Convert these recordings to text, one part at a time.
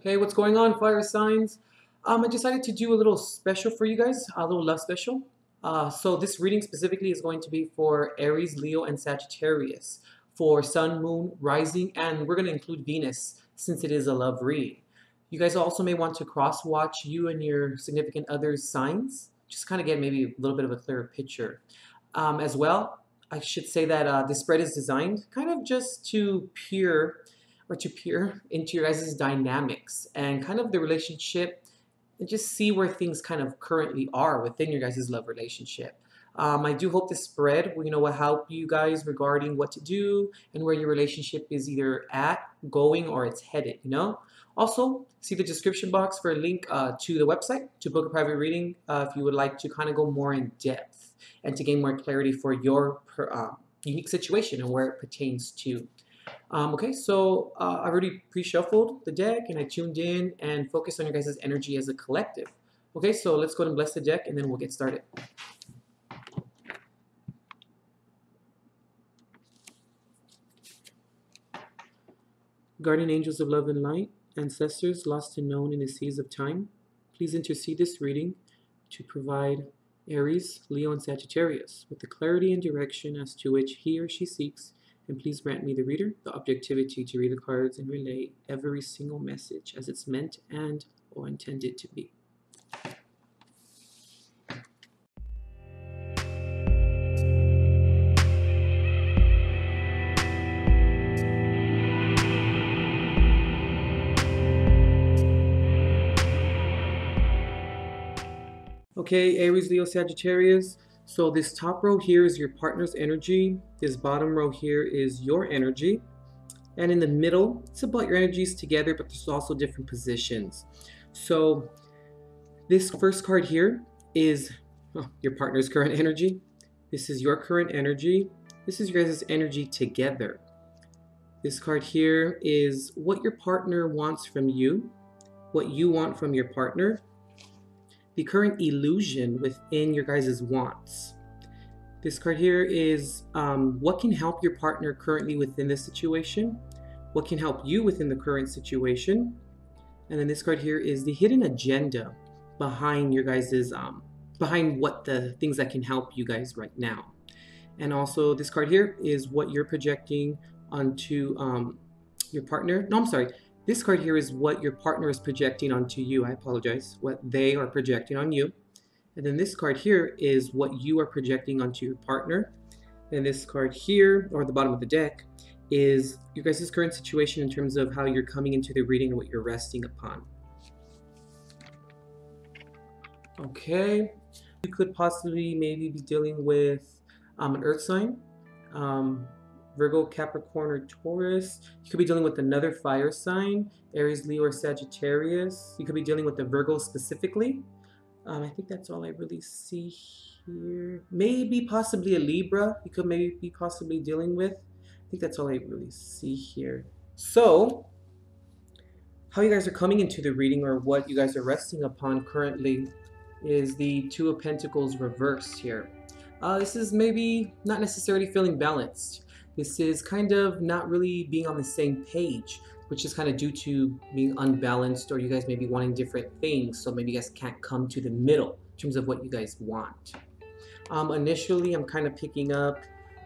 Hey, what's going on, fire signs? I decided to do a little special for you guys, a little love special. So this reading specifically is going to be for Aries, Leo, and Sagittarius, for Sun, Moon, Rising, and we're going to include Venus since it is a love read. You guys also may want to cross-watch you and your significant other's signs, just kind of get maybe a little bit of a clearer picture. As well, I should say that this spread is designed kind of just to peer into your guys' dynamics and kind of the relationship and just see where things kind of currently are within your guys' love relationship. I do hope this spread will help you guys regarding what to do and where your relationship is either at, going, or it's headed. Also, see the description box for a link to the website to book a private reading if you would like to kind of go more in depth and to gain more clarity for your unique situation and where it pertains to. Okay, so I already pre-shuffled the deck and I tuned in and focused on your guys' energy as a collective. Okay, so let's go ahead and bless the deck and then we'll get started. Guardian angels of love and light, ancestors lost and known in the seas of time, please intercede this reading to provide Aries, Leo, and Sagittarius with the clarity and direction as to which he or she seeks. And please grant me, the reader, the objectivity to read the cards and relay every single message as it's meant and or intended to be. Okay, Aries, Leo, Sagittarius. So this top row here is your partner's energy. This bottom row here is your energy. And in the middle, it's about your energies together, but there's also different positions. So this first card here is your partner's current energy. This is your current energy. This is your guys' energy together. This card here is what your partner wants from you, what you want from your partner, the current illusion within your guys' wants. This card here is what can help your partner currently within this situation, what can help you within the current situation, and then this card here is the hidden agenda behind your guys' behind what the things that can help you guys right now. And also this card here is what you're projecting onto your partner. No, I'm sorry. This card here is what your partner is projecting onto you. I apologize. What they are projecting on you. And then this card here is what you are projecting onto your partner. And this card here, or the bottom of the deck, is your guys' current situation in terms of how you're coming into the reading and what you're resting upon. Okay. You could possibly maybe be dealing with an earth sign. Virgo, Capricorn, or Taurus. You could be dealing with another fire sign, Aries, Leo, or Sagittarius. You could be dealing with the Virgo specifically. I think that's all I really see here. Maybe possibly a Libra. You could maybe be possibly dealing with. I think that's all I really see here. So, how you guys are coming into the reading or what you guys are resting upon currently is the Two of Pentacles reversed here. This is maybe not necessarily feeling balanced. This is kind of not really being on the same page, which is kind of due to being unbalanced, or you guys may be wanting different things, so maybe you guys can't come to the middle in terms of what you guys want. Initially, I'm kind of picking up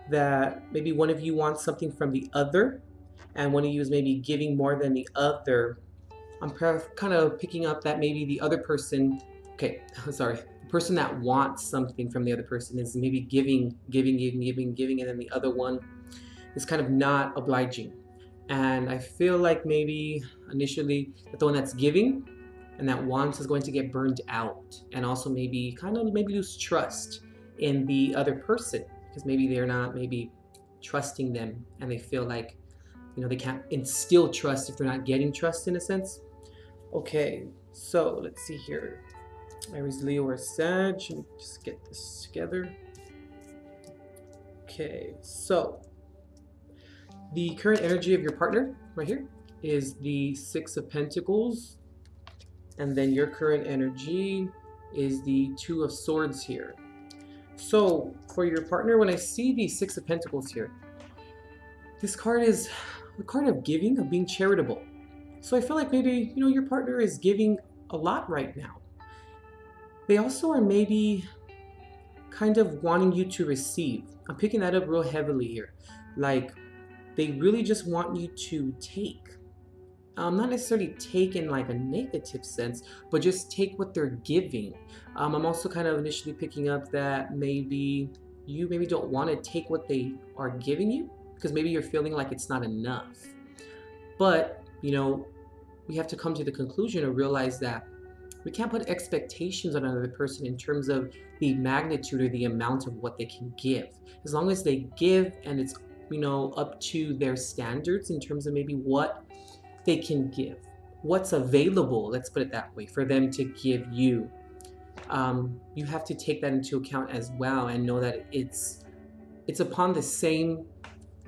that maybe one of you wants something from the other, and one of you is maybe giving more than the other. I'm kind of picking up that maybe the other person, the person that wants something from the other person is maybe giving, and then the other one is kind of not obliging. And I feel like maybe initially that the one that's giving and that wants is going to get burned out, and also maybe lose trust in the other person because maybe they're not trusting them, and they feel like they can't instill trust if they're not getting trust in a sense. Okay, so let's see here. Aries, Leo, or Sag. Let me just get this together. Okay, so the current energy of your partner right here is the Six of Pentacles, and then your current energy is the Two of Swords here. So for your partner, when I see the Six of Pentacles here, this card is a card of giving, of being charitable. So I feel like maybe, your partner is giving a lot right now. They also are maybe kind of wanting you to receive. I'm picking that up real heavily here. Like, they really just want you to take. Not necessarily take in like a negative sense, but just take what they're giving. I'm also kind of initially picking up that maybe you maybe don't want to take what they are giving you because maybe you're feeling like it's not enough. But, we have to come to the conclusion and realize that we can't put expectations on another person in terms of the magnitude or the amount of what they can give. As long as they give and it's, up to their standards in terms of maybe what they can give, what's available, let's put it that way, for them to give you. You have to take that into account as well and know that it's upon the same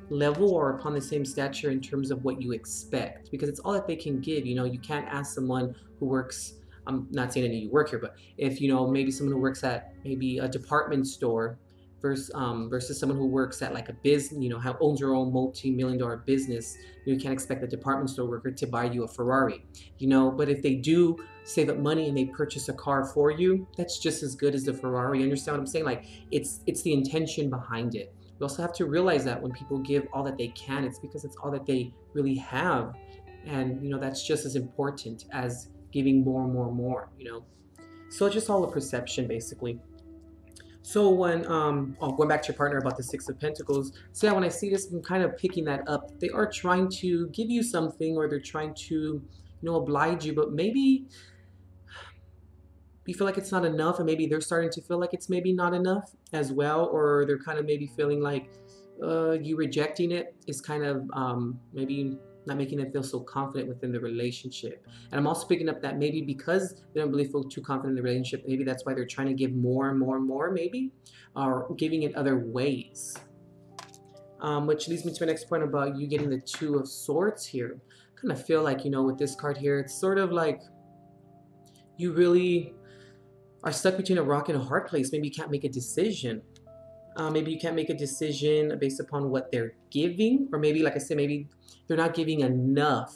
level or upon the same stature in terms of what you expect, because it's all that they can give. You can't ask someone who works, I'm not saying any of you work here, but if maybe someone who works at maybe a department store versus someone who works at like a business, owns their own multi-million-dollar business, you can't expect a department store worker to buy you a Ferrari, but if they do save up money and they purchase a car for you, that's just as good as the Ferrari. You understand what I'm saying? Like, it's the intention behind it. We also have to realize that when people give all that they can, it's because it's all that they really have. And, that's just as important as giving more and more and more, So it's just all a perception, basically. So when, going back to your partner about the Six of Pentacles, so yeah, when I see this, I'm kind of picking that up. They are trying to give you something, or they're trying to, oblige you, but maybe you feel like it's not enough, and maybe they're starting to feel like it's maybe not enough as well, or they're kind of maybe feeling like you rejecting it is kind of maybe not making them feel so confident within the relationship. And I'm also picking up that maybe because they don't really feel too confident in the relationship, maybe that's why they're trying to give more and more and more, maybe, or giving it other ways. Which leads me to my next point about you getting the Two of Swords here. I kind of feel like, with this card here, it's sort of like you really are stuck between a rock and a hard place. Maybe you can't make a decision. Maybe you can't make a decision based upon what they're giving, or maybe, like I said, maybe they're not giving enough,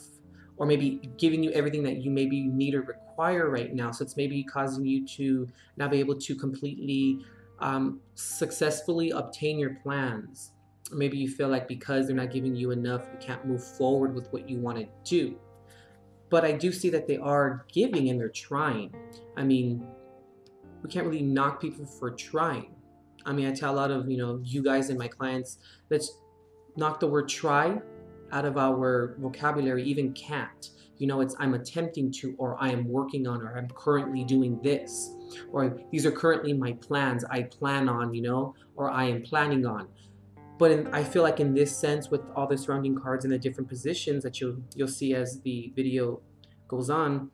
or maybe giving you everything that you maybe need or require right now. So it's maybe causing you to not be able to completely successfully obtain your plans. Or maybe you feel like because they're not giving you enough, you can't move forward with what you want to do. But I do see that they are giving and they're trying. I mean, we can't really knock people for trying. I mean, I tell a lot of, you guys and my clients, let's knock the word try out of our vocabulary, even can't. It's I'm attempting to, or I am working on, or I'm currently doing this, or these are currently my plans, I plan on, or I am planning on. But I feel like in this sense, with all the surrounding cards and the different positions that you'll see as the video goes on,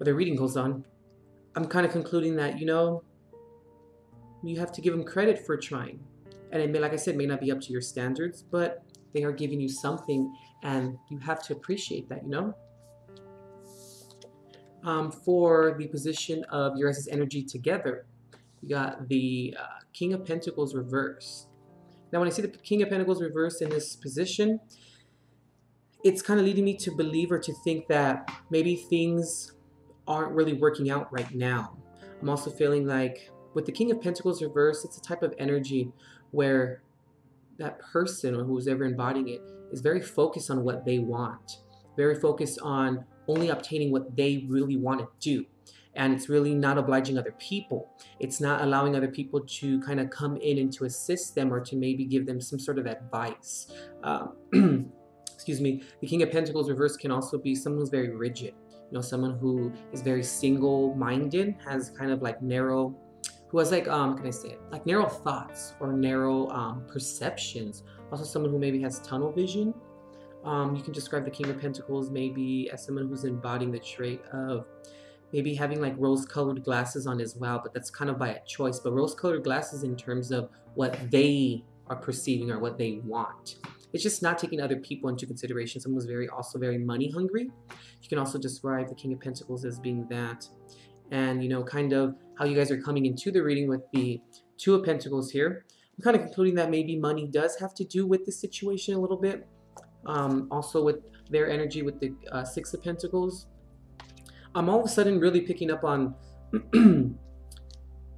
or the reading goes on, I'm kind of concluding that, you have to give them credit for trying. And it may, like I said, may not be up to your standards, but they are giving you something, and you have to appreciate that, For the position of Uranus energy together, you got the King of Pentacles reversed. Now, when I see the King of Pentacles reversed in this position, it's kind of leading me to believe or to think that maybe things aren't really working out right now. I'm also feeling like with the King of Pentacles reversed, it's a type of energy where that person or who's ever embodying it is very focused on what they want, very focused on only obtaining what they really want to do. And it's really not obliging other people. It's not allowing other people to kind of come in and to assist them or to maybe give them some sort of advice. Excuse me. The King of Pentacles reversed can also be someone who's very rigid. Someone who is very single-minded, has kind of like narrow, who has like, how can I say it? Like narrow thoughts or narrow perceptions. Also someone who maybe has tunnel vision. You can describe the King of Pentacles maybe as someone who's embodying the trait of maybe having like rose-colored glasses on as well, but that's kind of by a choice. But rose-colored glasses in terms of what they are perceiving or what they want. It's just not taking other people into consideration. Someone who's also very money hungry. You can also describe the King of Pentacles as being that. And, kind of how you guys are coming into the reading with the Two of Pentacles here. I'm kind of concluding that maybe money does have to do with the situation a little bit. Also with their energy with the Six of Pentacles, I'm all of a sudden really picking up on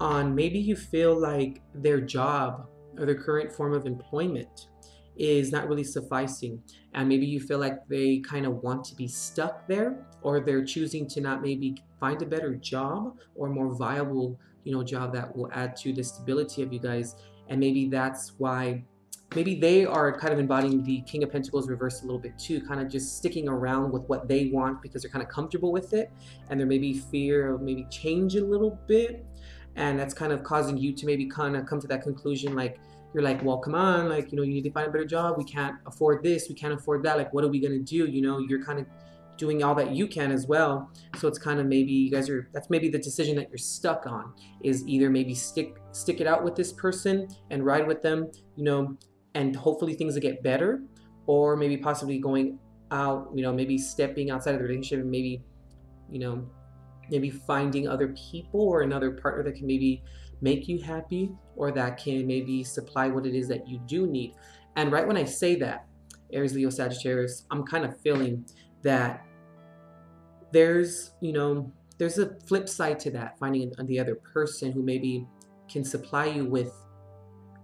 on maybe you feel like their job or their current form of employment is not really sufficing, and maybe you feel like they kind of want to be stuck there, or they're choosing to not maybe find a better job or more viable, job that will add to the stability of you guys. And maybe that's why maybe they are kind of embodying the King of Pentacles reversed a little bit too, kind of just sticking around with what they want because they're kind of comfortable with it, and there may be fear of maybe change a little bit, and that's kind of causing you to maybe kind of come to that conclusion, like you're like, well, come on, like, you need to find a better job, we can't afford this, we can't afford that, like what are we going to do? You're kind of doing all that you can as well. So it's kind of maybe you guys are, that's maybe the decision that you're stuck on, is either maybe stick it out with this person and ride with them, and hopefully things will get better, or maybe possibly going out, maybe stepping outside of the relationship and maybe, maybe finding other people or another partner that can maybe make you happy, or that can maybe supply what it is that you do need. And right when I say that, Aries, Leo, Sagittarius, I'm kind of feeling that there's a flip side to that, finding the other person who maybe can supply you with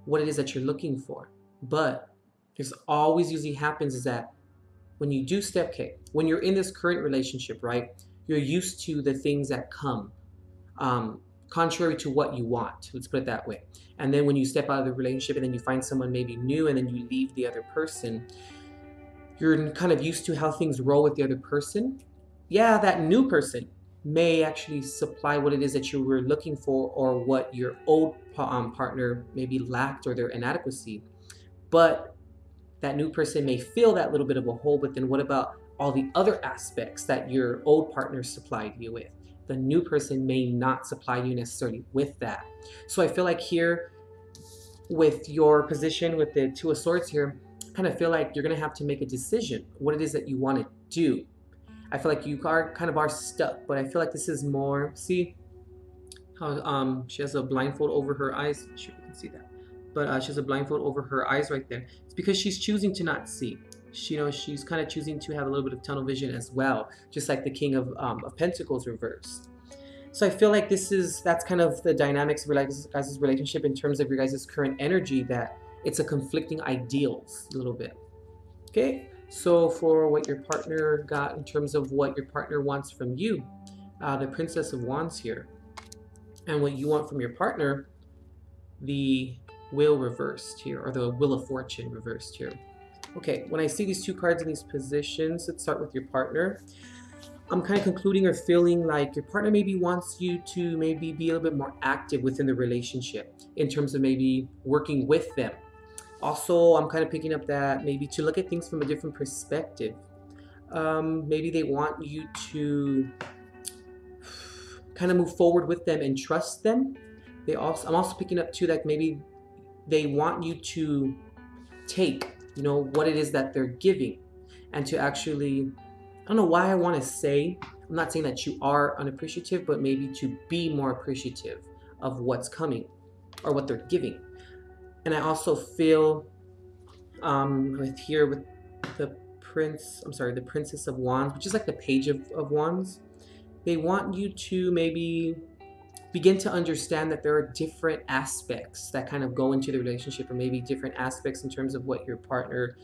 what it is that you're looking for. But there's always usually happens is that when you do when you're in this current relationship, right, you're used to the things that come contrary to what you want, let's put it that way. And then when you step out of the relationship and then you find someone maybe new, and then you leave the other person, you're kind of used to how things roll with the other person. Yeah, that new person may actually supply what it is that you were looking for, or what your old partner maybe lacked, or their inadequacy. But that new person may fill that little bit of a hole, but then what about all the other aspects that your old partner supplied you with? The new person may not supply you necessarily with that. So I feel like here, with your position with the Two of Swords here, I kind of feel like you're going to have to make a decision, what it is that you want to do. I feel like you are kind of stuck, but I feel like this is more, see how she has a blindfold over her eyes? I'm sure you can see that. But she has a blindfold over her eyes right there. It's because she's choosing to not see. She's kind of choosing to have a little bit of tunnel vision as well, just like the King of Pentacles reversed. So I feel like that's kind of the dynamics of your guys' relationship in terms of your guys' current energy, that it's a conflicting ideals a little bit. Okay, so for what your partner got in terms of what your partner wants from you, the Princess of Wands here, and what you want from your partner, the Wheel reversed here, or the Wheel of Fortune reversed here. Okay, when I see these two cards in these positions, let's start with your partner. I'm kind of concluding or feeling like your partner maybe wants you to maybe be a little bit more active within the relationship in terms of maybe working with them. Also, I'm kind of picking up that maybe to look at things from a different perspective. Maybe they want you to kind of move forward with them and trust them. I'm also picking up too that maybe they want you to take, what it is that they're giving, and to actually, I don't know why I want to say, I'm not saying that you are unappreciative, but maybe to be more appreciative of what's coming or what they're giving. And I also feel with the Princess of Wands, which is like the Page of Wands, they want you to maybe begin to understand that there are different aspects that kind of go into the relationship, or maybe different aspects in terms of what your partner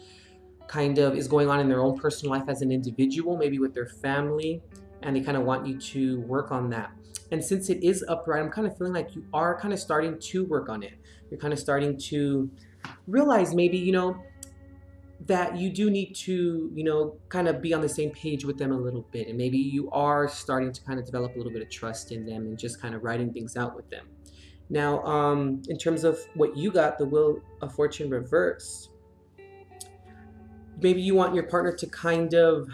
kind of is going on in their own personal life as an individual, maybe with their family, and they kind of want you to work on that. And since it is upright, I'm kind of feeling like you are kind of starting to work on it. You're kind of starting to realize maybe, that you do need to, kind of be on the same page with them a little bit. And maybe you are starting to kind of develop a little bit of trust in them and just kind of writing things out with them. Now, in terms of what you got, the Wheel of Fortune reversed, maybe you want your partner to kind of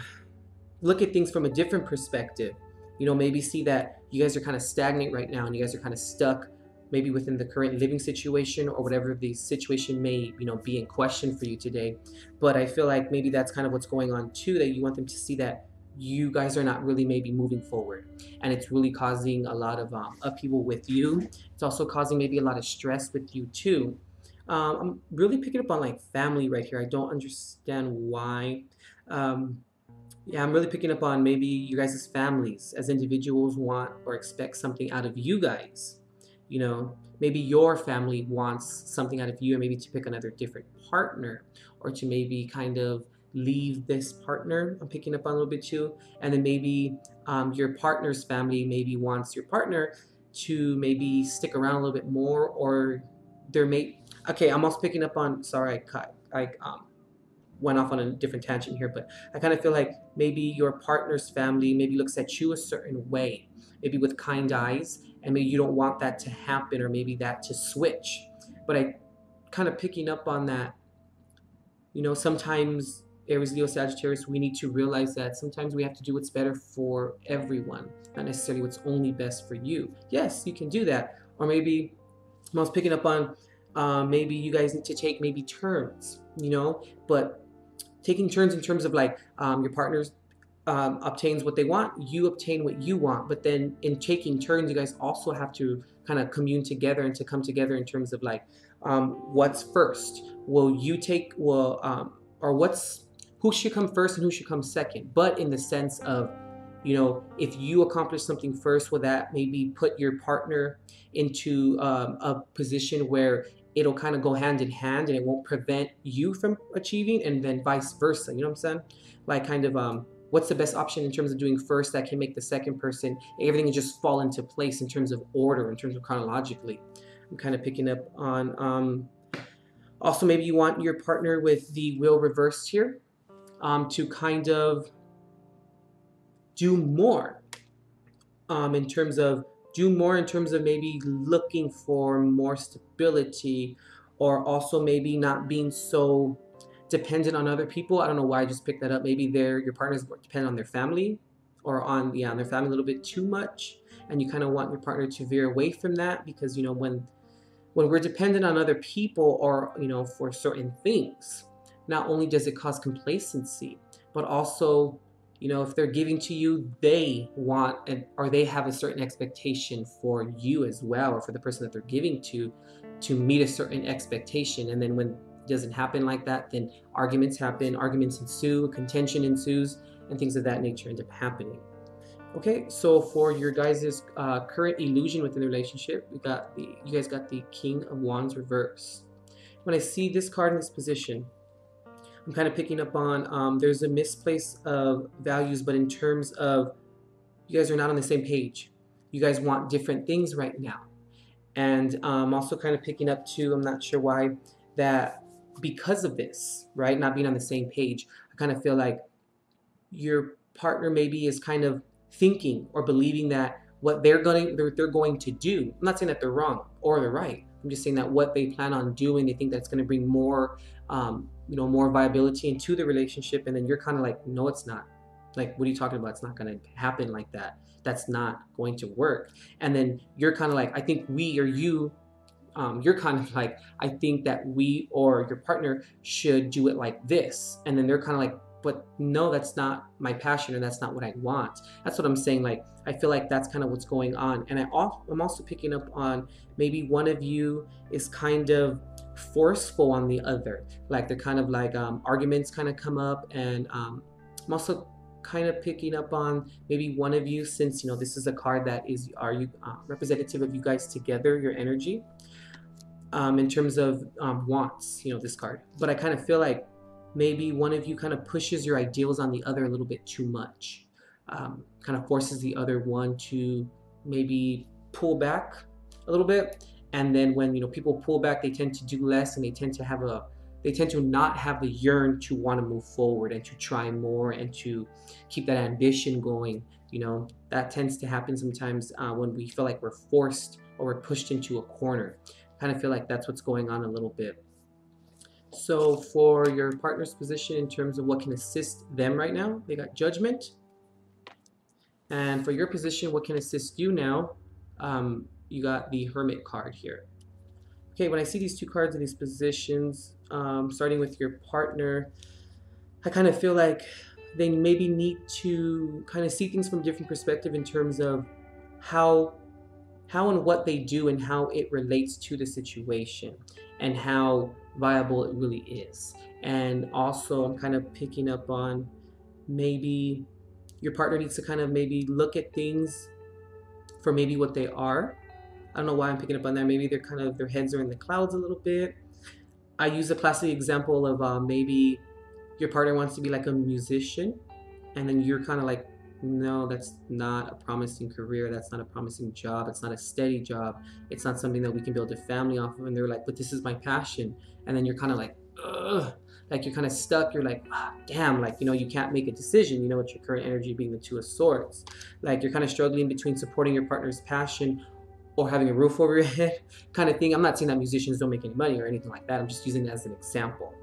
look at things from a different perspective. Maybe see that you guys are kind of stagnant right now, and you guys are kind of stuck maybe within the current living situation, or whatever the situation may, be in question for you today. But I feel like maybe that's kind of what's going on too, that you want them to see that you guys are not really maybe moving forward, and it's really causing a lot of upheaval with you. It's also causing maybe a lot of stress with you too. I'm really picking up on like family right here. I don't understand why. Yeah, I'm really picking up on maybe you guys' families as individuals want or expect something out of you guys. You know, maybe your family wants something out of you, and maybe to pick another different partner, or to maybe kind of leave this partner. I'm picking up on a little bit too. And then maybe your partner's family maybe wants your partner to maybe stick around a little bit more, or there may. Okay, I'm also picking up on. Sorry, I went off on a different tangent here, but I kind of feel like maybe your partner's family maybe looks at you a certain way, maybe with kind eyes, and maybe you don't want that to happen, or maybe that to switch. But I kind of picking up on that, sometimes Aries, Leo, Sagittarius, we need to realize that sometimes we have to do what's better for everyone, not necessarily what's only best for you. Yes, you can do that. Or maybe I was picking up on maybe you guys need to take maybe turns, but taking turns in terms of like your partner's obtains what they want, you obtain what you want. But then in taking turns, you guys also have to kind of commune together and to come together in terms of like what's first. Will you take, or who should come first and who should come second? But in the sense of, if you accomplish something first, will that maybe put your partner into a position where it'll kind of go hand in hand and it won't prevent you from achieving, and then vice versa. You know what I'm saying? Like kind of what's the best option in terms of doing first that can make the second person, everything can just fall into place in terms of order, in terms of chronologically. I'm kind of picking up on also maybe you want your partner with the wheel reversed here to kind of do more in terms of maybe looking for more stability, or also maybe not being so dependent on other people. I don't know why I just picked that up. Maybe your partners depend on their family, or on their family a little bit too much, and you kind of want your partner to veer away from that, because when we're dependent on other people, or for certain things, not only does it cause complacency, but also if they're giving to you, they want or they have a certain expectation for you as well, or for the person that they're giving to meet a certain expectation. And then when it doesn't happen like that, then arguments ensue, contention ensues, and things of that nature end up happening. Okay, so for your guys' current illusion within the relationship, you guys got the King of Wands reverse. When I see this card in this position, I'm kind of picking up on there's a misplace of values, but in terms of you guys are not on the same page. You guys want different things right now. And I'm also kind of picking up too, I'm not sure why, that because of this, right, not being on the same page, I kind of feel like your partner maybe is kind of thinking or believing that what they're going to do, I'm not saying that they're wrong or they're right, I'm just saying that what they plan on doing, they think that's going to bring more more viability into the relationship. And then you're kind of like, no, it's not. Like, what are you talking about? It's not going to happen like that. That's not going to work. And then you're kind of like, I think we or you, you're kind of like, I think that we or your partner should do it like this. And then they're kind of like, but no, that's not my passion, and that's not what I want. That's what I'm saying. Like, I feel like that's kind of what's going on. And I'm also picking up on maybe one of you is kind of forceful on the other. Like, they're kind of like arguments kind of come up. And I'm also kind of picking up on maybe one of you, since this is a card that is representative of you guys together, your energy, in terms of wants, this card. But I kind of feel like maybe one of you kind of pushes your ideals on the other a little bit too much, kind of forces the other one to maybe pull back a little bit. And then when people pull back, they tend to do less, and they tend to not have the yearn to want to move forward and to try more and to keep that ambition going. That tends to happen sometimes when we feel like we're forced or we're pushed into a corner. Kind of feel like that's what's going on a little bit. So for your partner's position in terms of what can assist them right now, they got Judgment. And for your position, what can assist you now, you got the Hermit card here. Okay, when I see these two cards in these positions, starting with your partner, I kind of feel like they maybe need to kind of see things from a different perspective in terms of how and what they do and how it relates to the situation and how viable it really is. And also I'm kind of picking up on maybe your partner needs to kind of maybe look at things for maybe what they are. I don't know why I'm picking up on that. Maybe they're kind of, their heads are in the clouds a little bit. I use a classic example of maybe your partner wants to be like a musician, and then you're kind of like, no, that's not a promising career. That's not a promising job. It's not a steady job. It's not something that we can build a family off of. And they're like, but this is my passion. And then you're kind of like, ugh, like you're kind of stuck. You're like, ah, damn, like, you know, you can't make a decision, you know, with your current energy being the Two of Swords. Like you're kind of struggling between supporting your partner's passion or having a roof over your head kind of thing. I'm not saying that musicians don't make any money or anything like that. I'm just using it as an example.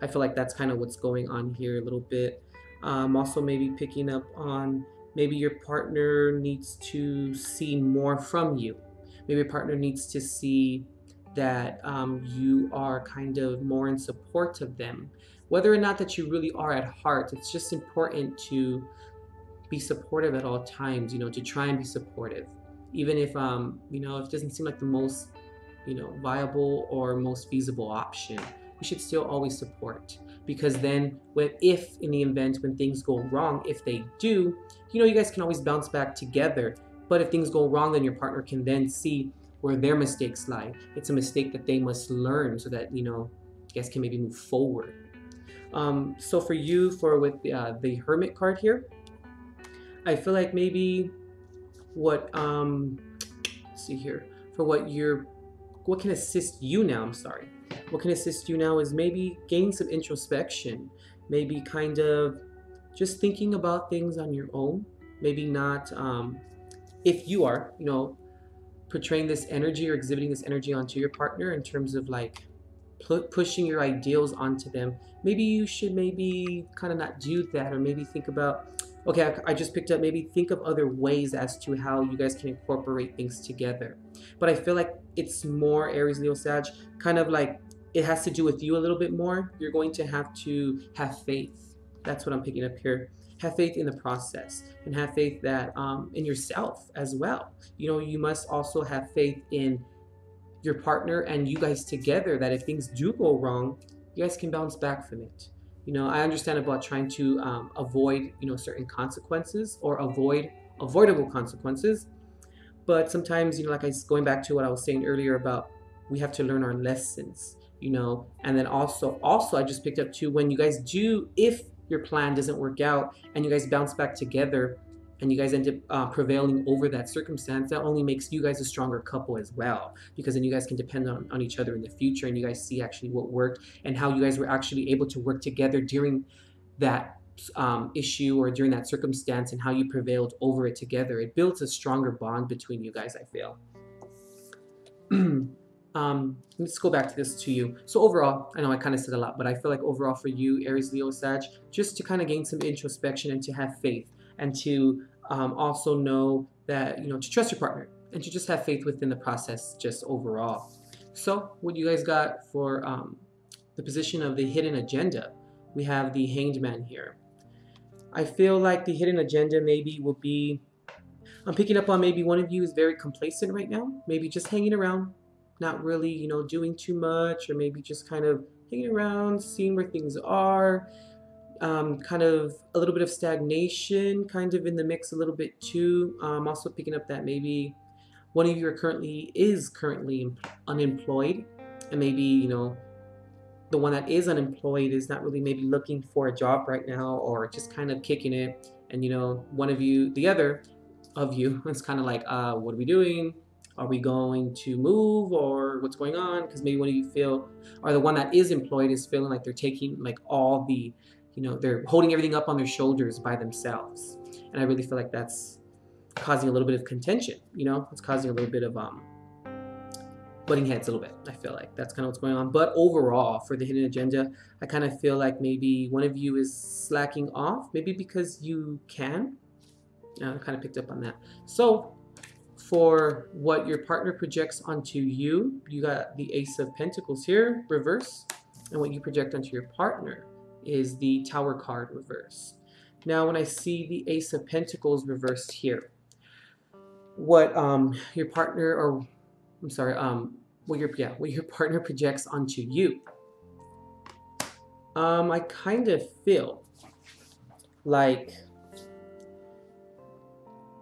I feel like that's kind of what's going on here a little bit. Also maybe picking up on maybe your partner needs to see more from you. Maybe your partner needs to see that you are kind of more in support of them. Whether or not that you really are at heart, it's just important to be supportive at all times, you know, to try and be supportive. Even if, you know, if it doesn't seem like the most, you know, viable or most feasible option, we should still always support. Because then if in the event when things go wrong, if they do, you know, you guys can always bounce back together. But if things go wrong, then your partner can then see where their mistakes lie. It's a mistake that they must learn so that, you know, you guys can maybe move forward. So for you, with the Hermit card here, I feel like maybe what, let's see here, for what can assist you now, I'm sorry. What can assist you now is maybe gain some introspection, maybe kind of just thinking about things on your own, maybe not, if you are, you know, portraying this energy or exhibiting this energy onto your partner in terms of like pushing your ideals onto them, maybe you should maybe kind of not do that, or maybe think about, okay, I just picked up, maybe think of other ways as to how you guys can incorporate things together. But I feel like it's more Aries, Leo, Sag, kind of like it has to do with you a little bit more. You're going to have faith. That's what I'm picking up here. Have faith in the process, and have faith that in yourself as well. You know, you must also have faith in your partner and you guys together, that if things do go wrong, you guys can bounce back from it. You know, I understand about trying to avoid, you know, certain consequences or avoid avoidable consequences. But sometimes, you know, like going back to what I was saying earlier about we have to learn our lessons, you know, and then also I just picked up too, when you guys do, if your plan doesn't work out and you guys bounce back together and you guys end up prevailing over that circumstance, that only makes you guys a stronger couple as well, because then you guys can depend on each other in the future, and you guys see actually what worked and how you guys were actually able to work together during that issue or during that circumstance, and how you prevailed over it together. It builds a stronger bond between you guys, I feel. Let's go back to this to you. So overall, I know I kind of said a lot, but I feel like overall for you, Aries, Leo, Sag, just to kind of gain some introspection and to have faith, and to also know that, you know, to trust your partner and to just have faith within the process just overall. So what you guys got for the position of the hidden agenda? We have the Hanged Man here. I feel like the hidden agenda maybe will be, I'm picking up on maybe one of you is very complacent right now, maybe just hanging around, not really, you know, doing too much, or maybe just kind of hanging around, seeing where things are. Kind of a little bit of stagnation kind of in the mix a little bit too. Also picking up that maybe one of you is currently unemployed, and maybe, you know, the one that is unemployed is not really maybe looking for a job right now, or just kind of kicking it, and, you know, one of you, the other of you, is kind of like, what are we doing? Are we going to move, or what's going on? Because maybe one of you feel, or the one that is employed is feeling like they're taking like all the, you know, they're holding everything up on their shoulders by themselves. And I really feel like that's causing a little bit of contention, you know, it's causing a little bit of butting heads a little bit. I feel like that's kind of what's going on. But overall, for the hidden agenda, I kind of feel like maybe one of you is slacking off, maybe because you can. I kind of picked up on that. So for what your partner projects onto you, you got the Ace of Pentacles here, reverse. And what you project onto your partner is the Tower card, reverse. Now, when I see the Ace of Pentacles reversed here, what your partner, or I'm sorry, what your partner projects onto you, I kind of feel like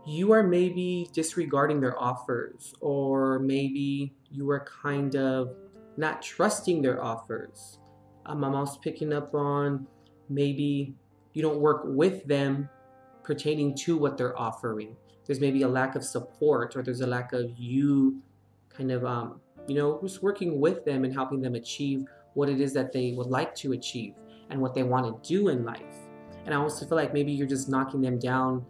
you are maybe disregarding their offers, or maybe you are kind of not trusting their offers. I'm also picking up on maybe you don't work with them pertaining to what they're offering. There's maybe a lack of support, or there's a lack of you kind of, just working with them and helping them achieve what it is that they would like to achieve and what they want to do in life. And I also feel like maybe you're just knocking them down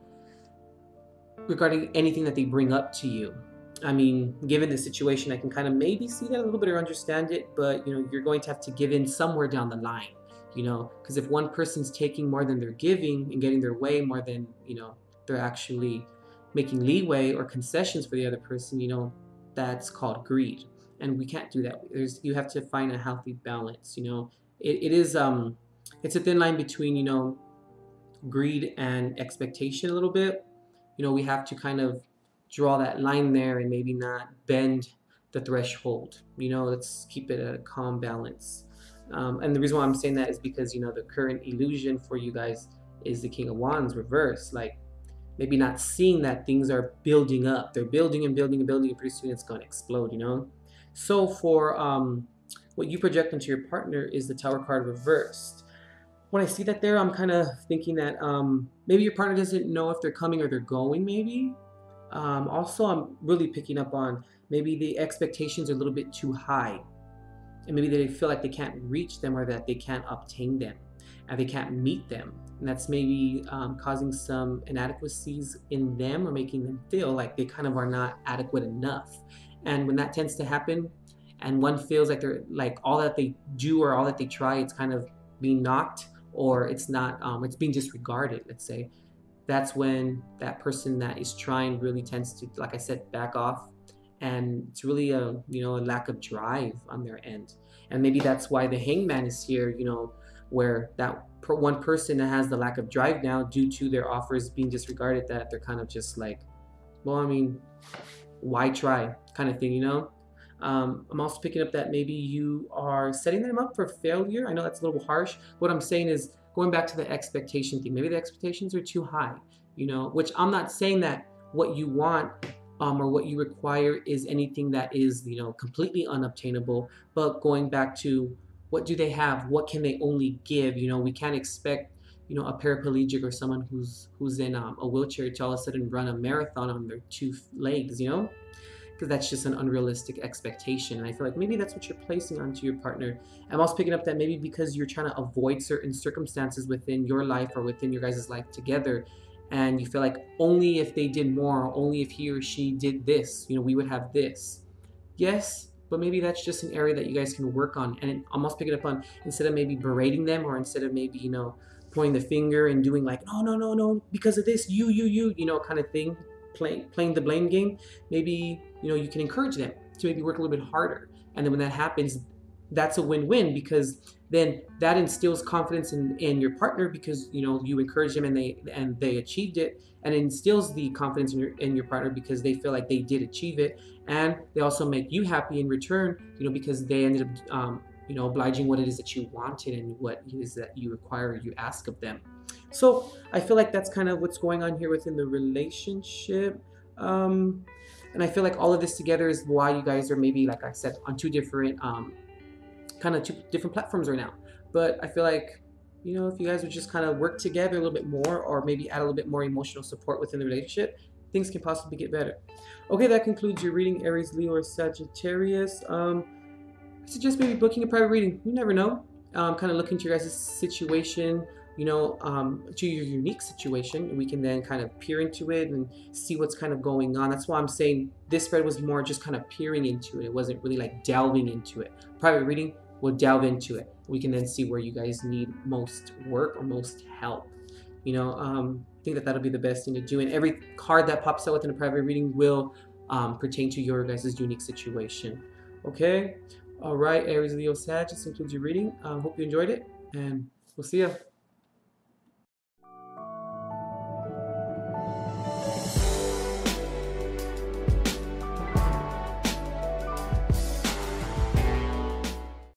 regarding anything that they bring up to you. I mean, given the situation, I can kind of maybe see that a little bit or understand it, but you're going to have to give in somewhere down the line, because if one person's taking more than they're giving and getting their way more than, they're actually making leeway or concessions for the other person, that's called greed. And we can't do that. You have to find a healthy balance, it is, it's a thin line between, greed and expectation a little bit. We have to kind of draw that line there and maybe not bend the threshold. Let's keep it a calm balance. And the reason why I'm saying that is because, the current illusion for you guys is the King of Wands reversed. Like, maybe not seeing that things are building up. They're building and building and building, and pretty soon it's going to explode, So for what you project onto your partner is the Tower card reversed. When I see that there, I'm kind of thinking that maybe your partner doesn't know if they're coming or they're going, maybe. Also, I'm really picking up on maybe the expectations are a little bit too high. And maybe they feel like they can't reach them, or that they can't obtain them and they can't meet them. And that's maybe causing some inadequacies in them, or making them feel like they kind of are not adequate enough. And when that tends to happen, and one feels like they're like all that they do or all that they try, it's kind of being knocked, or it's not, it's being disregarded, let's say, that's when that person that is trying really tends to, like I said, back off. And it's really a lack of drive on their end. And maybe that's why the Hangman is here, where that one person that has the lack of drive now due to their offers being disregarded, that they're kind of just like, well, I mean, why try, kind of thing. I'm also picking up that maybe you are setting them up for failure. I know that's a little harsh. What I'm saying is going back to the expectation thing. Maybe the expectations are too high, which I'm not saying that what you want or what you require is anything that is, completely unobtainable. But going back to what do they have? What can they only give? We can't expect, a paraplegic or someone who's in a wheelchair to all of a sudden run a marathon on their two legs, because that's just an unrealistic expectation. And I feel like maybe that's what you're placing onto your partner. I'm also picking up that maybe because you're trying to avoid certain circumstances within your life or within your guys' life together, and you feel like only if they did more, only if he or she did this, we would have this. Yes, but maybe that's just an area that you guys can work on. And I'm also picking up on, instead of maybe berating them, or instead of maybe, pointing the finger and doing like, no, because of this, you, kind of thing, playing the blame game, maybe you can encourage them to maybe work a little bit harder. And then when that happens, that's a win-win, because then that instills confidence in your partner, because you encourage them and they achieved it, and it instills the confidence in your partner because they feel like they did achieve it, and they also make you happy in return, because they ended up obliging what it is that you wanted and what it is that you require or you ask of them. So I feel like that's kind of what's going on here within the relationship. And I feel like all of this together is why you guys are maybe, like I said, on two different platforms right now. But I feel like, if you guys would just kind of work together a little bit more, or maybe add a little bit more emotional support within the relationship, things can possibly get better. Okay, that concludes your reading, Aries, Leo, or Sagittarius. I suggest maybe booking a private reading. You never know. Kind of look into your guys' situation, to your unique situation, and we can then kind of peer into it and see what's kind of going on. That's why I'm saying this spread was more just kind of peering into it. It wasn't really like delving into it. Private reading, we'll delve into it. We can then see where you guys need most work or most help. I think that'll be the best thing to do. And every card that pops out within a private reading will pertain to your guys' unique situation. Okay? All right, Aries, Leo, Sag, this concludes your reading. Hope you enjoyed it, and we'll see ya.